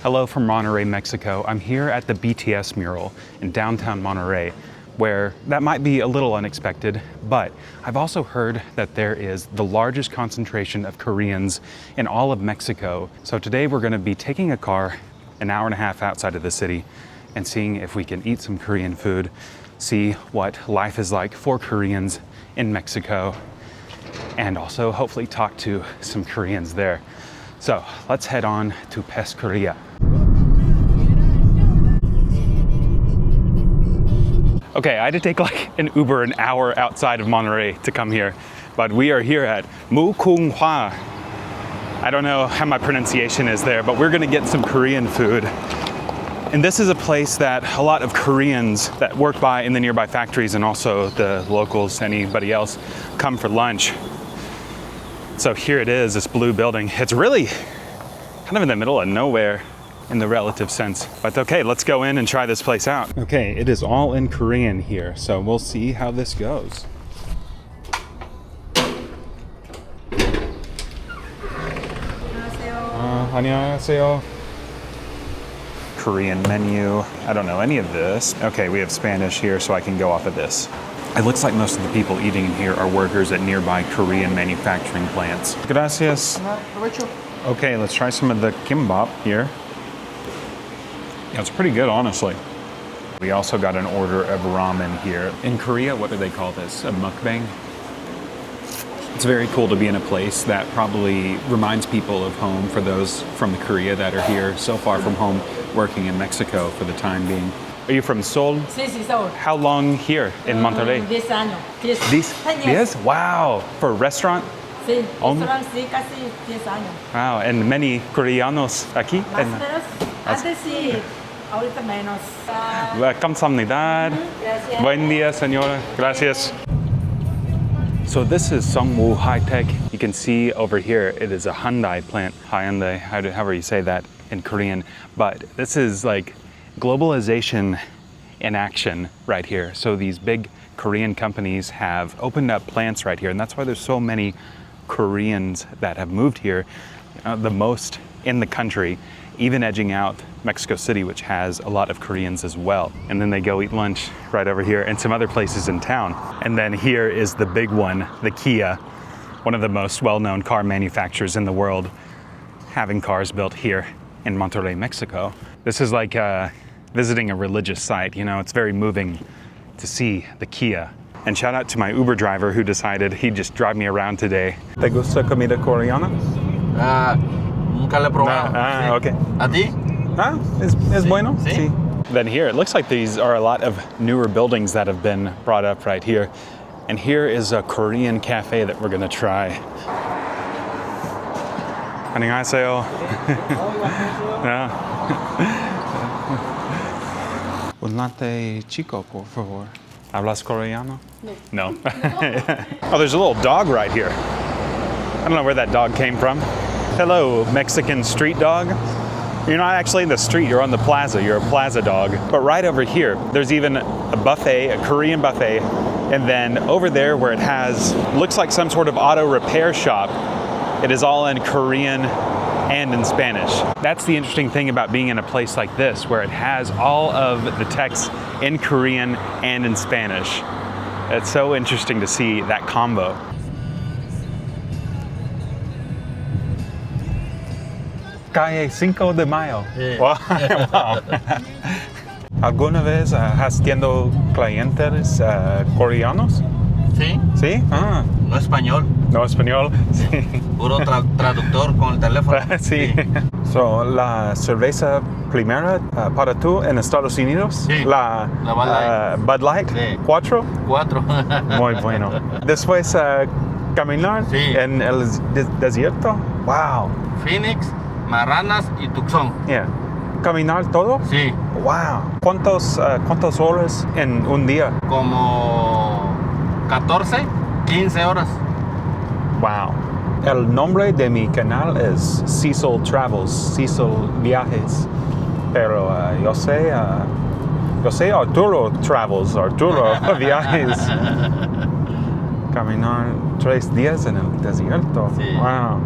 Hello from Monterrey, Mexico. I'm here at the BTS mural in downtown Monterrey, where that might be a little unexpected, but I've also heard that there is the largest concentration of Koreans in all of Mexico. So today we're going to be taking a car an hour and a half outside of the city and seeing if we can eat some Korean food, see what life is like for Koreans in Mexico, and also hopefully talk to some Koreans there. So let's head on to Pesquería. Okay, I had to take like an Uber an hour outside of Monterrey to come here, but we are here at Mukunghwa. I don't know how my pronunciation is there, but we're gonna get some Korean food. And this is a place that a lot of Koreans that work by in the nearby factories and also the locals, anybody else, come for lunch. So here it is, this blue building. It's really kind of in the middle of nowhere in the relative sense. But okay, let's go in and try this place out. Okay, it is all in Korean here, so we'll see how this goes. 안녕하세요. Korean menu. I don't know any of this. Okay, we have Spanish here, so I can go off of this. It looks like most of the people eating in here are workers at nearby Korean manufacturing plants. Gracias. Okay, let's try some of the kimbap here. Yeah, it's pretty good, honestly. We also got an order of ramen here. In Korea, what do they call this? A mukbang? It's very cool to be in a place that probably reminds people of home for those from Korea that are here so far from home working in Mexico for the time being. Are you from Seoul? Sí, Seoul. How long here in Monterrey? 10 años. 10 years? Wow. For a restaurant? Sí, restaurant sí, casi 10 años. Wow, and many Koreanos aquí? Más o menos. Antes sí, ahorita menos. 감사합니다. Gracias. Buen día, señora. Gracias. So this is Sungwoo High Tech. You can see over here, it is a Hyundai plant. Hyundai, however you say that in Korean. But this is like globalization in action right here. So these big Korean companies have opened up plants right here, and that's why there's so many Koreans that have moved here, the most in the country, even edging out Mexico City, which has a lot of Koreans as well. And then they go eat lunch right over here and some other places in town. And then here is the big one, the Kia, one of the most well-known car manufacturers in the world, having cars built here in Monterrey, Mexico. This is like visiting a religious site, you know, it's very moving to see the Kia. And shout out to my Uber driver who decided he'd just drive me around today. ¿Te gusta comida coreana? Nunca la he probado. Sí. Okay. ¿A ti? Es Sí. bueno? Sí. Sí. Then here, it looks like these are a lot of newer buildings that have been brought up right here. And here is a Korean cafe that we're gonna try. 안녕하세요. Un latte chico, por favor. ¿Hablas coreano? No. Oh, there's a little dog right here. I don't know where that dog came from. Hello, Mexican street dog. You're not actually in the street, you're on the plaza. You're a plaza dog. But right over here, there's even a buffet, a Korean buffet. And then over there where it has, looks like some sort of auto repair shop, it is all in Korean and in Spanish. That's the interesting thing about being in a place like this, where it has all of the text in Korean and in Spanish. It's so interesting to see that combo. Calle 5 de Mayo. Sí. Wow. ¿Alguna vez has tenido clientes coreanos? Sí. ¿Sí? Ah. No español. No español. Sí. Puro traductor con el teléfono. Sí. So, la cerveza primera para tú en Estados Unidos? Sí. La Bud Light. Bud Light? Sí. 4? 4. Muy bueno. Después caminar Sí. en el desierto? Wow. Phoenix, Marranas y Tucson. Yeah. ¿Caminar todo? Sí. Wow. ¿Cuántas horas en un día? Como 14, 15 horas. Wow. El nombre de mi canal es Cecil Travels, Cecil Viajes. Pero yo sé Arturo Travels, Arturo Viajes. Caminar 3 días en el desierto. Sí. Wow.